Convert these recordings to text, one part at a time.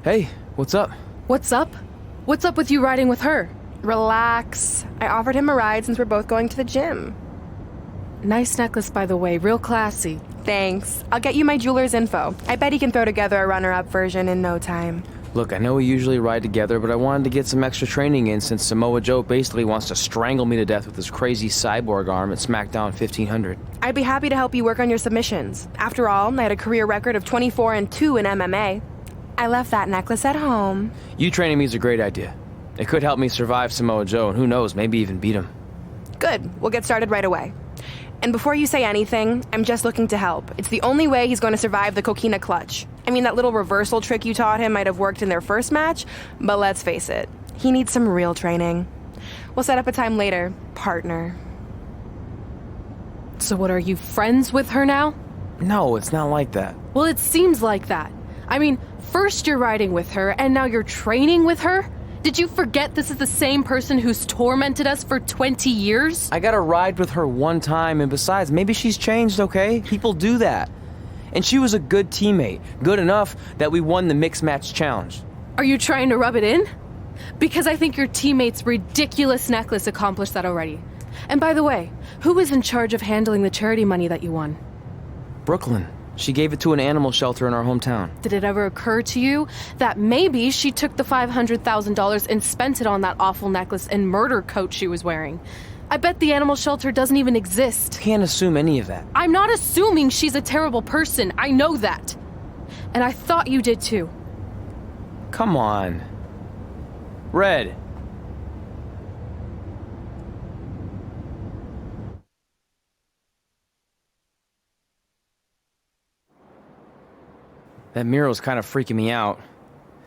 Hey, what's up? What's up? What's up with you riding with her? Relax. I offered him a ride since we're both going to the gym. Nice necklace, by the way. Real classy. Thanks. I'll get you my jeweler's info. I bet he can throw together a runner-up version in no time. Look, I know we usually ride together, but I wanted to get some extra training in since Samoa Joe basically wants to strangle me to death with his crazy cyborg arm at SmackDown 1500. I'd be happy to help you work on your submissions. After all, I had a career record of 24-2 in MMA. I left that necklace at home. You training me is a great idea. It could help me survive Samoa Joe, and who knows, maybe even beat him. Good. We'll get started right away. And before you say anything, I'm just looking to help. It's the only way he's going to survive the coquina clutch. I mean, that little reversal trick you taught him might have worked in their first match, but let's face it, he needs some real training. We'll set up a time later, partner. So what, are you friends with her now? No, it's not like that. Well, it seems like that. I mean, first you're riding with her, and now you're training with her? Did you forget this is the same person who's tormented us for 20 years? I got to ride with her one time, and besides, maybe she's changed, okay? People do that. And she was a good teammate, good enough that we won the mixed match challenge. Are you trying to rub it in? Because I think your teammate's ridiculous necklace accomplished that already. And by the way, who was in charge of handling the charity money that you won? Brooklyn. She gave it to an animal shelter in our hometown. Did it ever occur to you that maybe she took the $500,000 and spent it on that awful necklace and murder coat she was wearing? I bet the animal shelter doesn't even exist. Can't assume any of that. I'm not assuming she's a terrible person. I know that. And I thought you did too. Come on. Red. That mural's kind of freaking me out.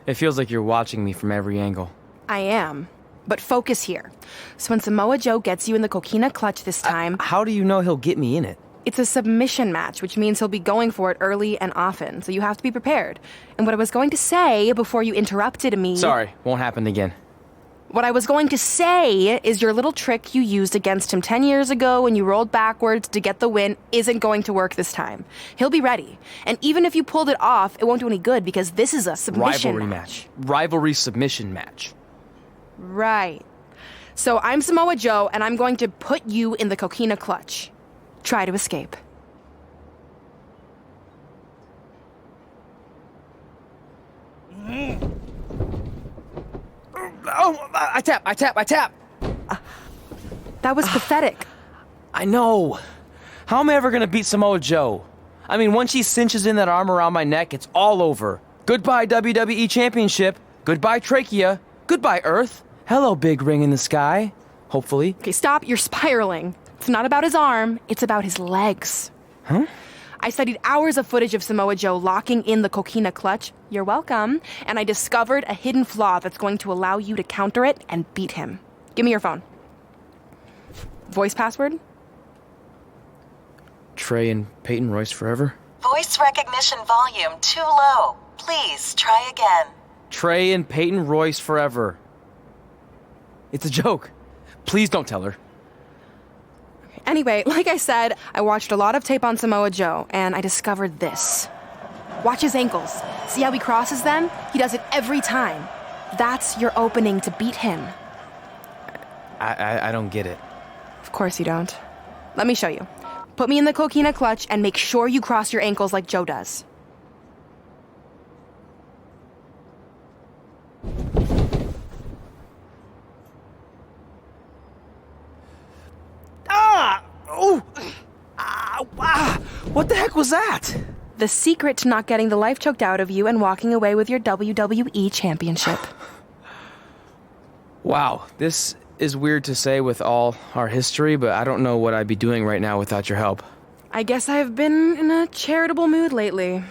It feels like you're watching me from every angle. I am. But focus here. So when Samoa Joe gets you in the coquina clutch this time... How do you know he'll get me in it? It's a submission match, which means he'll be going for it early and often, so you have to be prepared. And what I was going to say before you interrupted me... Sorry, won't happen again. What I was going to say is your little trick you used against him 10 years ago when you rolled backwards to get the win isn't going to work this time. He'll be ready. And even if you pulled it off, it won't do any good because this is a submission Rivalry match. Rivalry submission match. Right. So I'm Samoa Joe, and I'm going to put you in the coquina clutch. Try to escape. Oh, I tap. That was pathetic. I know. How am I ever gonna beat Samoa Joe? I mean, once she cinches in that arm around my neck, it's all over. Goodbye WWE Championship. Goodbye Trachea. Goodbye Earth. Hello, big ring in the sky. Hopefully. Okay, stop. You're spiraling. It's not about his arm. It's about his legs. Huh? I studied hours of footage of Samoa Joe locking in the coquina clutch. You're welcome. And I discovered a hidden flaw that's going to allow you to counter it and beat him. Give me your phone. Voice password? Trey and Peyton Royce forever? Voice recognition volume too low. Please try again. Trey and Peyton Royce forever. It's a joke. Please don't tell her. Anyway, like I said, I watched a lot of tape on Samoa Joe, and I discovered this. Watch his ankles. See how he crosses them? He does it every time. That's your opening to beat him. I don't get it. Of course you don't. Let me show you. Put me in the coquina clutch and make sure you cross your ankles like Joe does. What the heck was that? The secret to not getting the life choked out of you and walking away with your WWE Championship. Wow, this is weird to say with all our history, but I don't know what I'd be doing right now without your help. I guess I've been in a charitable mood lately.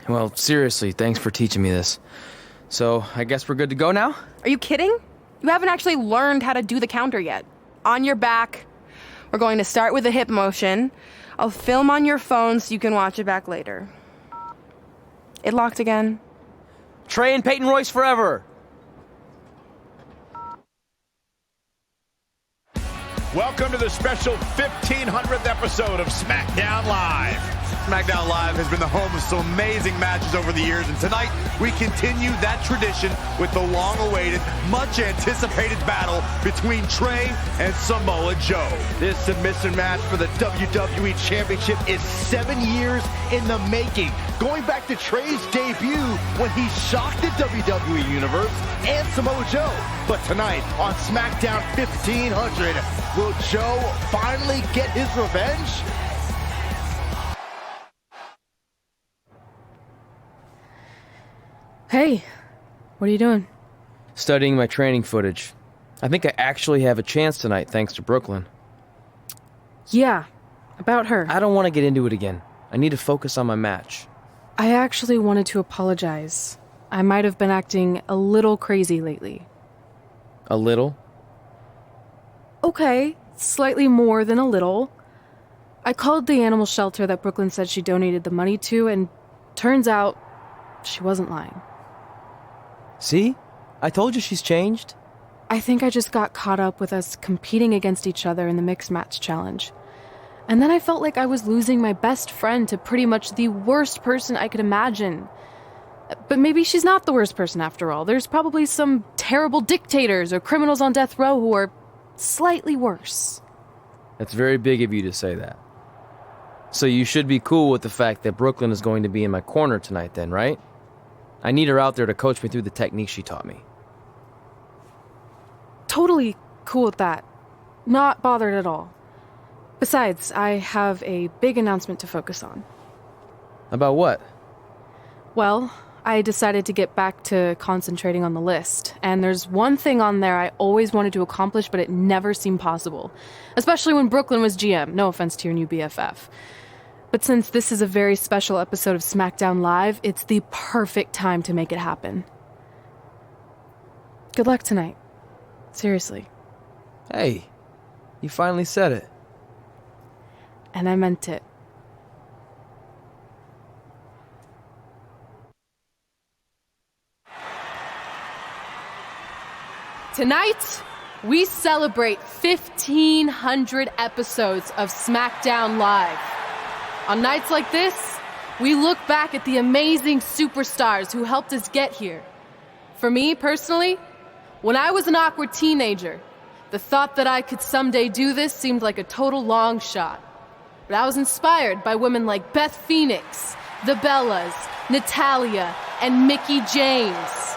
Well, seriously, thanks for teaching me this. So, I guess we're good to go now? Are you kidding? You haven't actually learned how to do the counter yet. On your back. We're going to start with a hip motion. I'll film on your phone so you can watch it back later. It locked again. Trey and Peyton Royce forever! Welcome to the special 1500th episode of SmackDown Live. SmackDown Live has been the home of some amazing matches over the years, and tonight we continue that tradition with the long-awaited, much-anticipated battle between Trey and Samoa Joe. This submission match for the WWE Championship is 7 years in the making, going back to Trey's debut when he shocked the WWE Universe and Samoa Joe. But tonight on SmackDown 1500, will Joe finally get his revenge? Hey, what are you doing? Studying my training footage. I think I actually have a chance tonight thanks to Brooklyn. Yeah, about her. I don't want to get into it again. I need to focus on my match. I actually wanted to apologize. I might have been acting a little crazy lately. A little? Okay, slightly more than a little. I called the animal shelter that Brooklyn said she donated the money to, and turns out she wasn't lying. See? I told you she's changed. I think I just got caught up with us competing against each other in the mixed match challenge. And then I felt like I was losing my best friend to pretty much the worst person I could imagine. But maybe she's not the worst person after all. There's probably some terrible dictators or criminals on death row who are slightly worse. That's very big of you to say that. So you should be cool with the fact that Brooklyn is going to be in my corner tonight then, right? I need her out there to coach me through the technique she taught me. Totally cool with that. Not bothered at all. Besides, I have a big announcement to focus on. About what? Well, I decided to get back to concentrating on the list, and there's one thing on there I always wanted to accomplish, but it never seemed possible. Especially when Brooklyn was GM, no offense to your new BFF. But since this is a very special episode of SmackDown Live, it's the perfect time to make it happen. Good luck tonight. Seriously. Hey, you finally said it. And I meant it. Tonight, we celebrate 1,500 episodes of SmackDown Live. On nights like this, we look back at the amazing superstars who helped us get here. For me, personally, when I was an awkward teenager, the thought that I could someday do this seemed like a total long shot. But I was inspired by women like Beth Phoenix, the Bellas, Natalia, and Mickie James.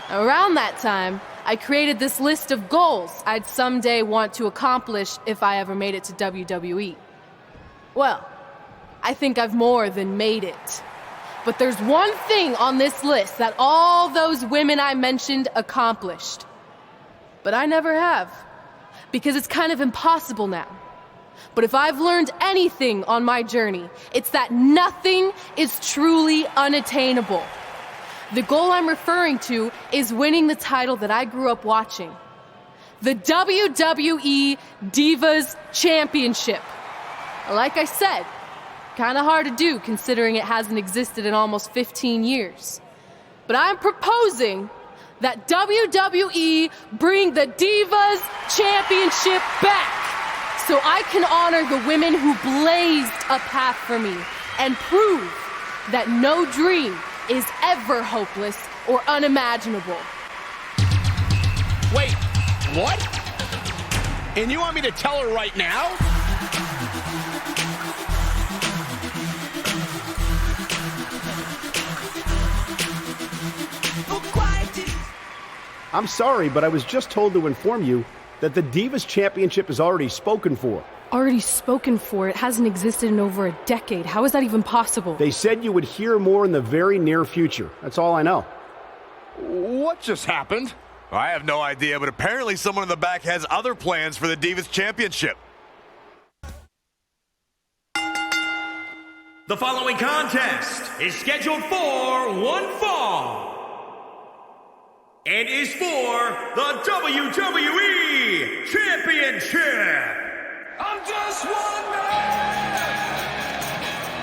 Around that time, I created this list of goals I'd someday want to accomplish if I ever made it to WWE. Well, I think I've more than made it. But there's one thing on this list that all those women I mentioned accomplished. But I never have, because it's kind of impossible now. But if I've learned anything on my journey, it's that nothing is truly unattainable. The goal I'm referring to is winning the title that I grew up watching. The WWE Divas Championship. Like I said, kind of hard to do considering it hasn't existed in almost 15 years. But I'm proposing that WWE bring the Divas Championship back so I can honor the women who blazed a path for me and prove that no dream is ever hopeless or unimaginable. Wait, what? And you want me to tell her right now? I'm sorry, but I was just told to inform you that the Divas Championship is already spoken for. Already spoken for. It hasn't existed in over a decade. How is that even possible? They said you would hear more in the very near future. That's all I know. What just happened? I have no idea, but apparently someone in the back has other plans for the Divas Championship. The following contest is scheduled for one fall and is for the WWE Championship. I'm just one man,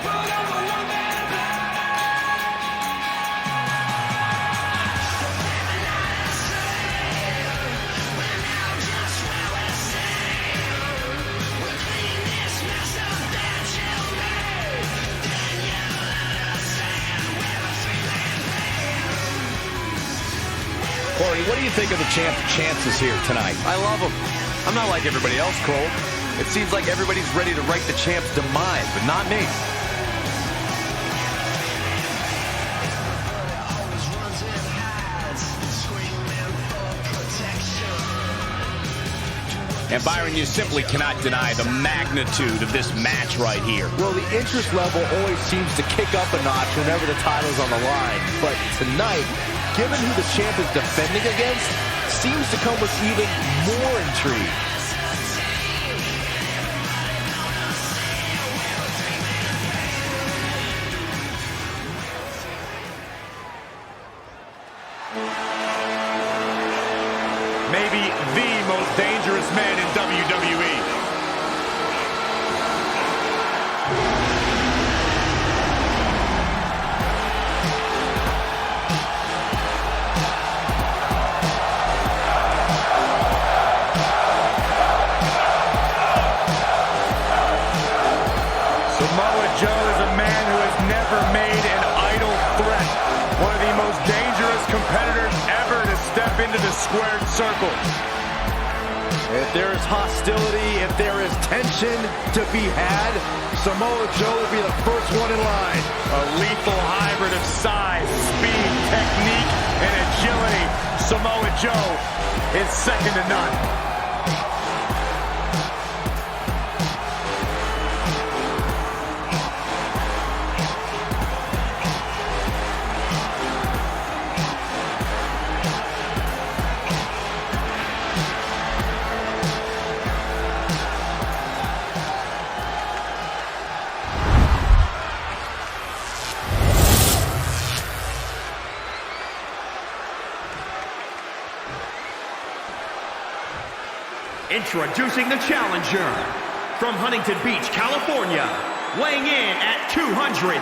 but I'm a one-man band. you think of the champ's chances here tonight? I love him. I'm not like everybody else, Cole. It seems like everybody's ready to write the champ's demise, but not me. And Byron, you simply cannot deny the magnitude of this match right here. Well, the interest level always seems to kick up a notch whenever the title's on the line. But tonight, given who the champ is defending against, seems to come with even more intrigue. Maybe the most dangerous man in WWE. Samoa Joe is a man who has never made an idle threat. One of the most dangerous competitors ever to step into the squared circle. If there is hostility, if there is tension to be had, Samoa Joe will be the first one in line. A lethal hybrid of size, speed, technique, and agility. Samoa Joe is second to none. Introducing the challenger from Huntington Beach, California, weighing in at 282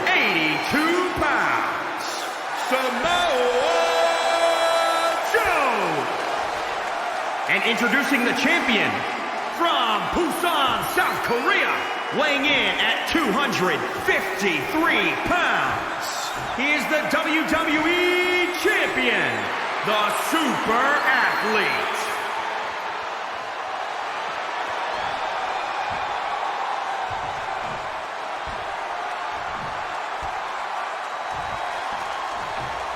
pounds, Samoa Joe. And introducing the champion from Busan, South Korea, weighing in at 253 pounds. He is the WWE champion, the Super Athlete.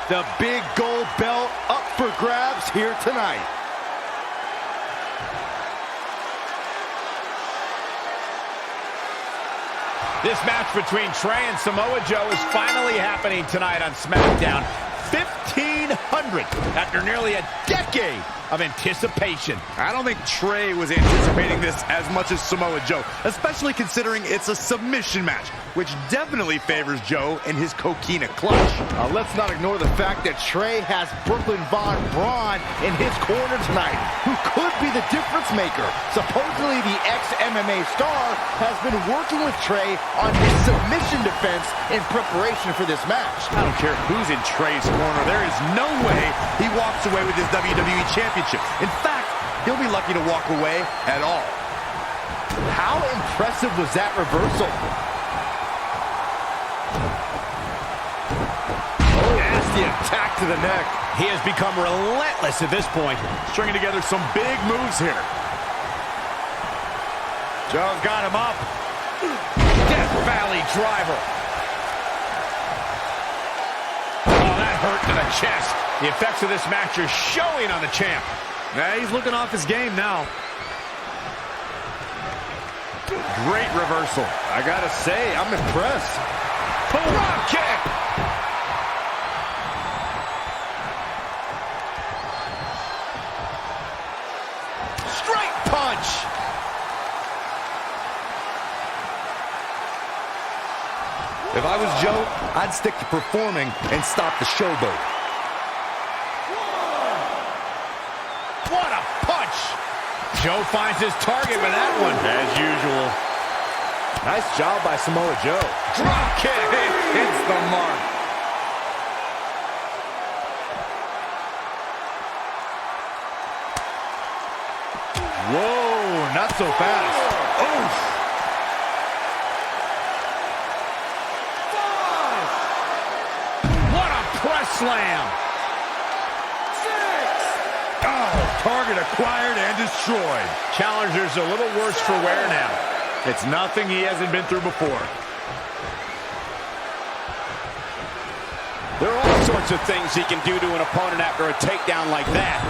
The big gold belt up for grabs here tonight. This match between Trey and Samoa Joe is finally happening tonight on SmackDown. 1,500 after nearly a decade of anticipation. I don't think Trey was anticipating this as much as Samoa Joe, especially considering it's a submission match, which definitely favors Joe and his coquina clutch. Let's not ignore the fact that Trey has Brooklyn Von Braun in his corner tonight, who could be the difference maker. Supposedly, the ex-MMA star has been working with Trey on his submission defense in preparation for this match. I don't care who's in Trey's corner. There is no way he walks away with his WWE Championship. In fact, he'll be lucky to walk away at all. How impressive was that reversal? Nasty attack to the neck. He has become relentless at this point, stringing together some big moves here. Joe's got him up. Death Valley driver. Oh, that hurt to the chest. The effects of this match are showing on the champ. Yeah, he's looking off his game now. Great reversal. I gotta say, I'm impressed. Drop kick. Straight punch. If I was Joe, I'd stick to performing and stop the showboat. What a punch! Joe finds his target with that one, as usual. Nice job by Samoa Joe. Drop kick! It hits the mark. Whoa, not so fast. Oof! What a press slam! 6. Oh, Target acquired and destroyed. Challenger's a little worse for wear now. It's nothing he hasn't been through before. There are all sorts of things he can do to an opponent after a takedown like that.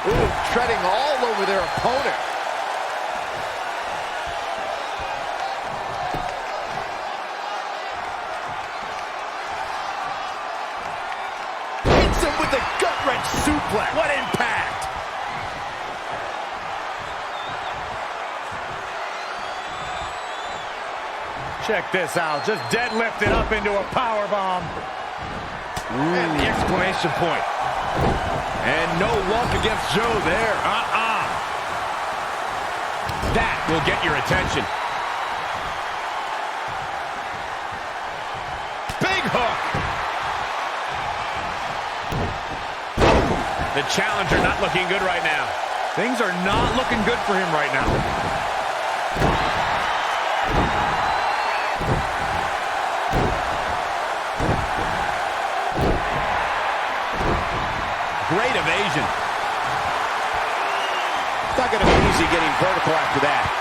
Ooh, treading all over their opponent. Hits him with a gut-wrench suplex. What impact! Check this out. Just deadlifted up into a powerbomb. And the exclamation point. And no luck against Joe there. That will get your attention. Big hook. The challenger not looking good right now. Things are not looking good for him right now. Great evasion. It's not going to be easy getting vertical after that.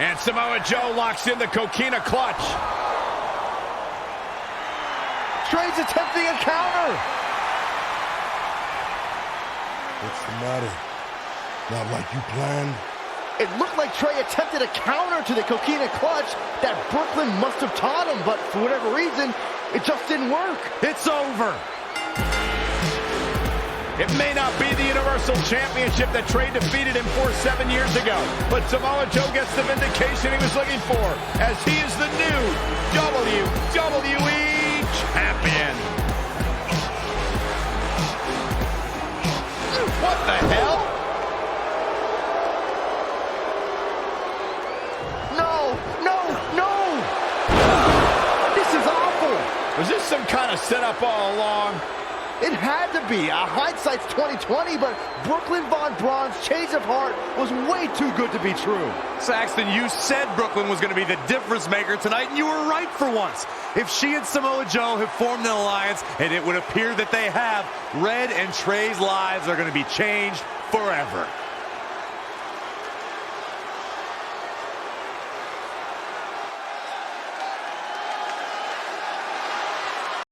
And Samoa Joe locks in the coquina clutch. Trey's attempting a counter. What's the matter? Not like you planned? It looked like Trey attempted a counter to the coquina clutch that Brooklyn must have taught him, but for whatever reason, it just didn't work. It's over. It may not be the Universal Championship that Trey defeated him for 7 years ago, but Samoa Joe gets the vindication he was looking for, as he is the new WWE Champion. What the hell? No! This is awful. Was this some kind of setup all along? It had to be. Hindsight's 20/20, but Brooklyn Von Braun's change of heart was way too good to be true. Saxton, you said Brooklyn was going to be the difference maker tonight, and you were right for once. If she and Samoa Joe have formed an alliance, and it would appear that they have, Red and Trey's lives are going to be changed forever.